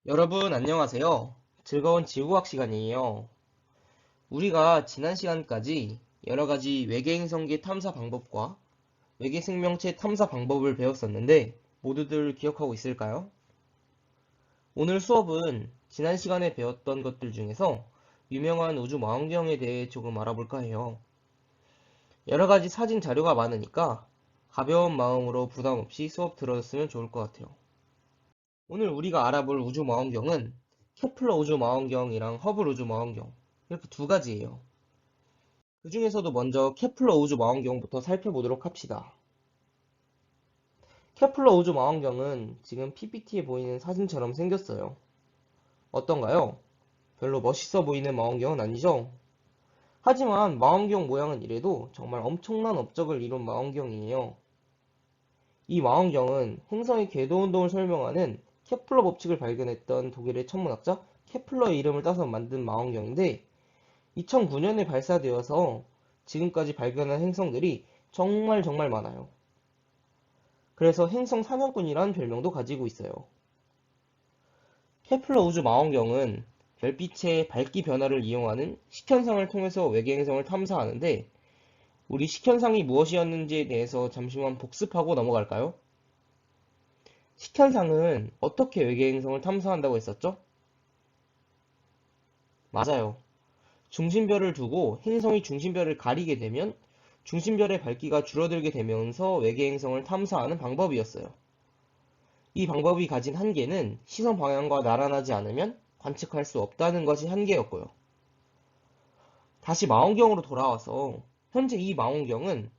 여러분 안녕하세요. 즐거운 지구과학 시간이에요. 우리가 지난 시간까지 여러 가지 외계 행성계 탐사 방법과 외계 생명체 탐사 방법을 배웠었는데 모두들 기억하고 있을까요? 오늘 수업은 지난 시간에 배웠던 것들 중에서 유명한 우주 망원경에 대해 조금 알아볼까 해요. 여러 가지 사진 자료가 많으니까 가벼운 마음으로 부담 없이 수업 들어줬으면 좋을 것 같아요. 오늘 우리가 알아볼 우주 망원경은 케플러 우주 망원경이랑 허블 우주 망원경 이렇게 두 가지예요. 그 중에서도 먼저 케플러 우주 망원경부터 살펴보도록 합시다. 케플러 우주 망원경은 지금 PPT에 보이는 사진처럼 생겼어요. 어떤가요? 별로 멋있어 보이는 망원경은 아니죠? 하지만 망원경 모양은 이래도 정말 엄청난 업적을 이룬 망원경이에요. 이 망원경은 행성의 궤도 운동을 설명하는 케플러 법칙을 발견했던 독일의 천문학자 케플러의 이름을 따서 만든 망원경인데 2009년에 발사되어서 지금까지 발견한 행성들이 정말 많아요. 그래서 행성 사냥꾼이란 별명도 가지고 있어요. 케플러 우주 망원경은 별빛의 밝기 변화를 이용하는 식현상을 통해서 외계 행성을 탐사하는데 우리 식현상이 무엇이었는지에 대해서 잠시만 복습하고 넘어갈까요? 식현상은 어떻게 외계 행성을 탐사한다고 했었죠? 맞아요. 중심별을 두고 행성이 중심별을 가리게 되면 중심별의 밝기가 줄어들게 되면서 외계 행성을 탐사하는 방법이었어요. 이 방법이 가진 한계는 시선 방향과 나란하지 않으면 관측할 수 없다는 것이 한계였고요. 다시 망원경으로 돌아와서 현재 이 망원경은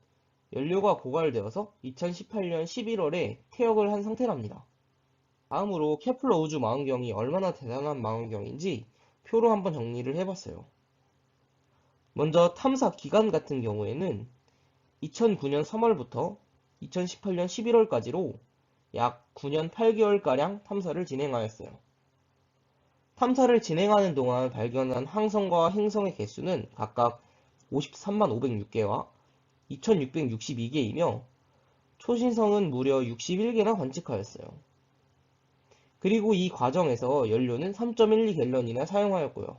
연료가 고갈되어서 2018년 11월에 퇴역을 한 상태랍니다. 다음으로 케플러 우주 망원경이 얼마나 대단한 망원경인지 표로 한번 정리를 해봤어요. 먼저 탐사 기간 같은 경우에는 2009년 3월부터 2018년 11월까지로 약 9년 8개월가량 탐사를 진행하였어요. 탐사를 진행하는 동안 발견한 항성과 행성의 개수는 각각 53만 506개와 2662개이며 초신성은 무려 61개나 관측하였어요. 그리고 이 과정에서 연료는 3.12갤런이나 사용하였고요.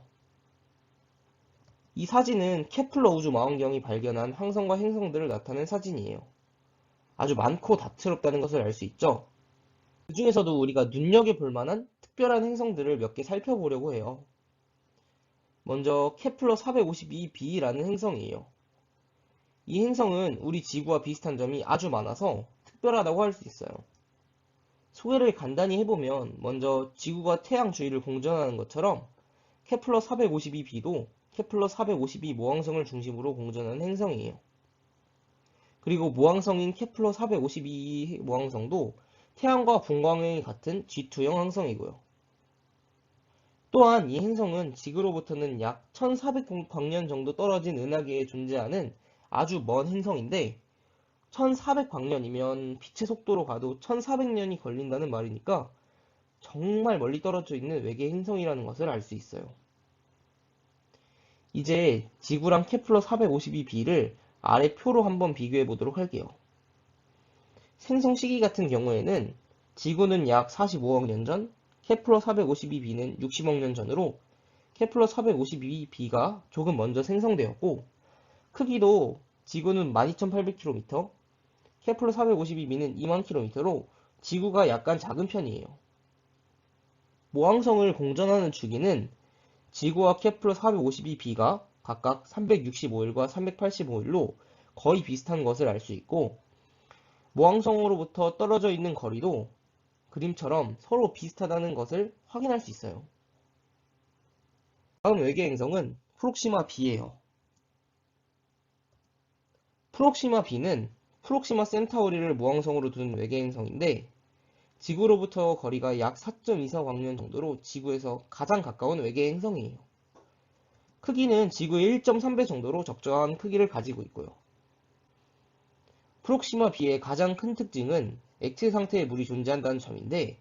이 사진은 케플러 우주 망원경이 발견한 항성과 행성들을 나타낸 사진이에요. 아주 많고 다채롭다는 것을 알 수 있죠. 그 중에서도 우리가 눈여겨볼 만한 특별한 행성들을 몇 개 살펴보려고 해요. 먼저 케플러 452b라는 행성이에요. 이 행성은 우리 지구와 비슷한 점이 아주 많아서 특별하다고 할 수 있어요. 소개를 간단히 해보면 먼저 지구가 태양 주위를 공전하는 것처럼 케플러 452b도 케플러 452 모항성을 중심으로 공전하는 행성이에요. 그리고 모항성인 케플러 452 모항성도 태양과 분광행이 같은 G2형 항성이고요. 또한 이 행성은 지구로부터는 약 1400광년 정도 떨어진 은하계에 존재하는 아주 먼 행성인데 1400광년이면 빛의 속도로 가도 1400년이 걸린다는 말이니까 정말 멀리 떨어져 있는 외계 행성이라는 것을 알 수 있어요. 이제 지구랑 케플러 452b를 아래 표로 한번 비교해 보도록 할게요. 생성 시기 같은 경우에는 지구는 약 45억 년 전, 케플러 452b는 60억 년 전으로 케플러 452b가 조금 먼저 생성되었고 크기도 지구는 12,800km, 케플러 452b는 2만 km로 지구가 약간 작은 편이에요. 모항성을 공전하는 주기는 지구와 케플러 452b가 각각 365일과 385일로 거의 비슷한 것을 알 수 있고 모항성으로부터 떨어져 있는 거리도 그림처럼 서로 비슷하다는 것을 확인할 수 있어요. 다음 외계 행성은 프록시마 b예요. 프록시마 b는 프록시마 센타우리를 모항성으로 둔 외계 행성인데 지구로부터 거리가 약 4.24광년 정도로 지구에서 가장 가까운 외계 행성이에요. 크기는 지구의 1.3배 정도로 적정한 크기를 가지고 있고요. 프록시마 b의 가장 큰 특징은 액체 상태의 물이 존재한다는 점인데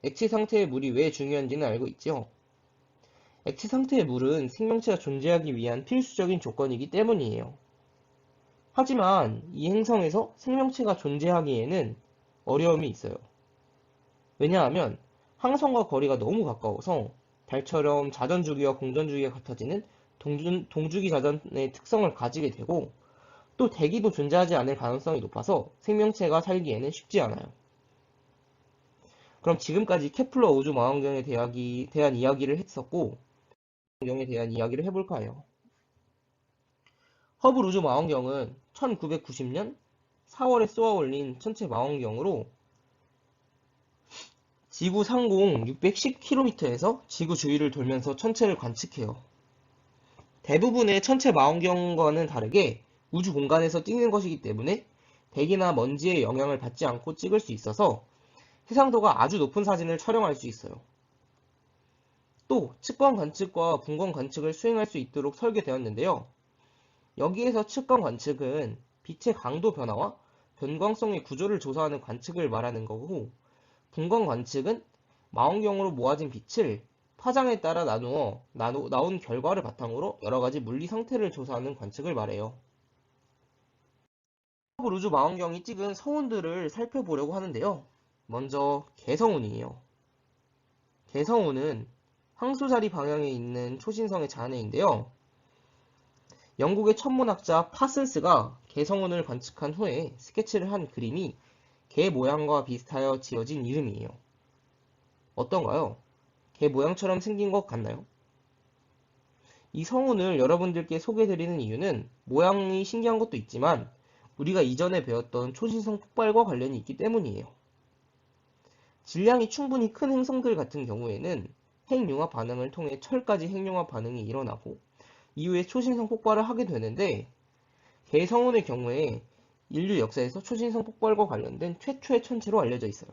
액체 상태의 물이 왜 중요한지는 알고 있죠? 액체 상태의 물은 생명체가 존재하기 위한 필수적인 조건이기 때문이에요. 하지만 이 행성에서 생명체가 존재하기에는 어려움이 있어요. 왜냐하면 항성과 거리가 너무 가까워서 달처럼 자전주기와 공전주기가 같아지는 동주기 자전의 특성을 가지게 되고, 또 대기도 존재하지 않을 가능성이 높아서 생명체가 살기에는 쉽지 않아요. 그럼 지금까지 케플러 우주 망원경에 대한 이야기를 했었고, 망원경에 대한 이야기를 해볼까 해요. 허블 우주 망원경은 1990년 4월에 쏘아 올린 천체 망원경으로 지구 상공 610km에서 지구 주위를 돌면서 천체를 관측해요. 대부분의 천체 망원경과는 다르게 우주 공간에서 찍는 것이기 때문에 대기나 먼지의 영향을 받지 않고 찍을 수 있어서 해상도가 아주 높은 사진을 촬영할 수 있어요. 또 측광 관측과 분광 관측을 수행할 수 있도록 설계되었는데요. 여기에서 측광 관측은 빛의 강도 변화와 변광성의 구조를 조사하는 관측을 말하는 거고, 분광 관측은 망원경으로 모아진 빛을 파장에 따라 나온 결과를 바탕으로 여러가지 물리 상태를 조사하는 관측을 말해요. 허블 우주 망원경이 찍은 성운들을 살펴보려고 하는데요. 먼저 개성운이에요. 개성운은 황소자리 방향에 있는 초신성의 잔해인데요. 영국의 천문학자 파슨스가 개성운을 관측한 후에 스케치를 한 그림이 개 모양과 비슷하여 지어진 이름이에요. 어떤가요? 개 모양처럼 생긴 것 같나요? 이 성운을 여러분들께 소개해드리는 이유는 모양이 신기한 것도 있지만 우리가 이전에 배웠던 초신성 폭발과 관련이 있기 때문이에요. 질량이 충분히 큰 행성들 같은 경우에는 핵융합 반응을 통해 철까지 핵융합 반응이 일어나고 이후에 초신성 폭발을 하게 되는데, 개성운의 경우에 인류 역사에서 초신성 폭발과 관련된 최초의 천체로 알려져 있어요.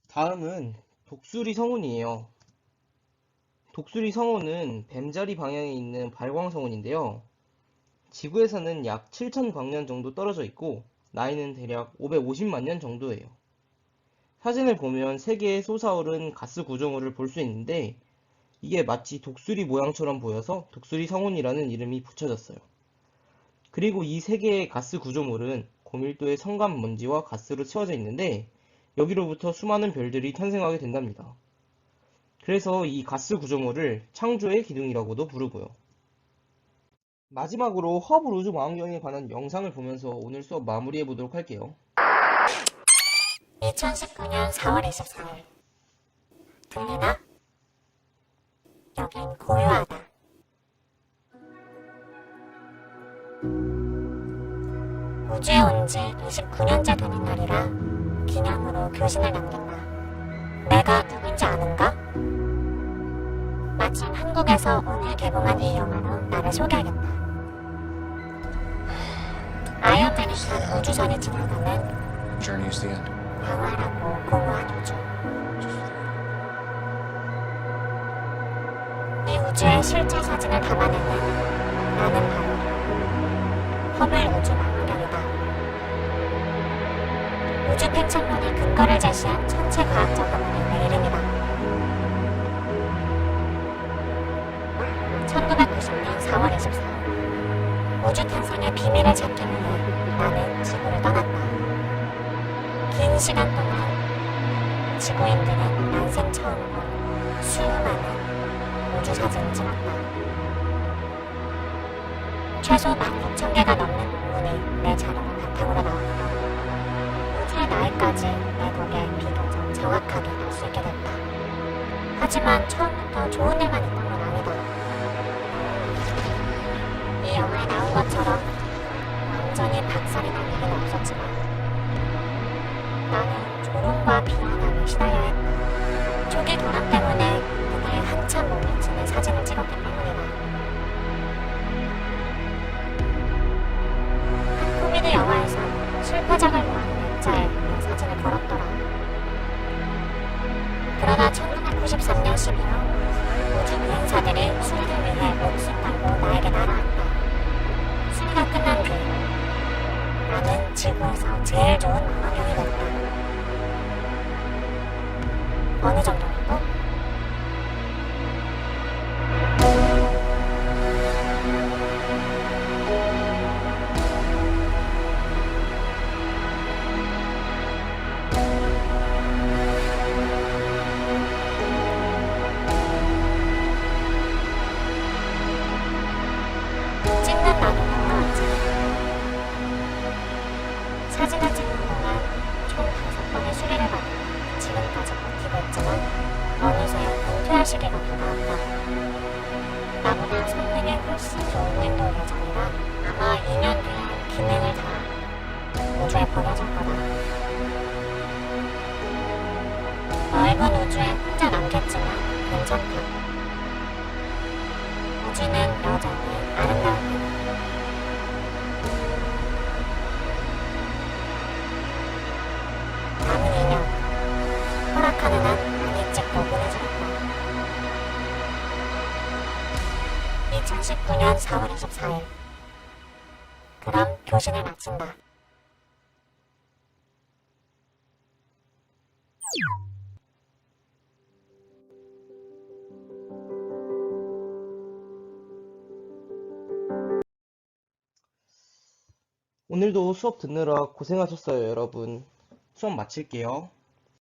다음은 독수리 성운이에요. 독수리 성운은 뱀자리 방향에 있는 발광 성운인데요. 지구에서는 약 7,000광년 정도 떨어져 있고 나이는 대략 550만 년 정도예요. 사진을 보면 세 개의 솟아오른 가스 구조물을 볼 수 있는데 이게 마치 독수리 모양처럼 보여서 독수리 성운이라는 이름이 붙여졌어요. 그리고 이 세 개의 가스 구조물은 고밀도의 성간 먼지와 가스로 채워져 있는데 여기로부터 수많은 별들이 탄생하게 된답니다. 그래서 이 가스 구조물을 창조의 기둥이라고도 부르고요. 마지막으로 허블 우주 망원경에 관한 영상을 보면서 오늘 수업 마무리해 보도록 할게요. 2019년 4월 24일. 들리나? 여긴 고요하다. 우주에 온 지 29년째 되는 날이라 기념으로 교신을 남겼다. 내가 누군지 아는가? 마침 한국에서 오늘 개봉한 이 영화로 나를 소개하겠다. 아이언맨이 탄 우주선이 지나가는 Journey is the end. 평화라고 공허한 우주. 이 우주의 실제 사진을 담아내는 나는 바로 허블 우주 망원경이다. 우주 팽창론의 근거를 제시한 천체 과학적 논문의 이름이다. 1990년 4월 24일 우주 탄생의 비밀을 찾기 위해 나는 지구를 떠났다. 긴 시간 동안 지구인들은 난생 처음으로 수많은 우주 사진을 찍었다. 최소 16,000개가 넘는 논문이 내 자료를 바탕으로 나왔다. 우주의 나이까지 내 덕에 비교적 정확하게 알 수 있게 됐다. 하지만 처음부터 좋은 일만 있던 건 아니다. 이 영화에 나온 것처럼 완전히 박살이 날 일은 없었지만 나는 조롱과 비난을 시달려야 했다. 조기 도난 때문에 눈에 한참 못 미치는 사진을 찍었기 때문이다. 한 코미디 영화에서 실패작을 모아낸 액자에 내 사진을 걸었더라. 그러다 1993년 12월 우주 비행사들이 수리를 위해 목숨 걸고 나에게 날아왔다. 수리가 끝난 뒤 나는 지구에서 제일 좋은 망원경이 됐다. 어느 정도라고? 2019년 4월 24일. 그럼 교신을 마친다. 오늘도 수업 듣느라 고생하셨어요, 여러분. 수업 마칠게요.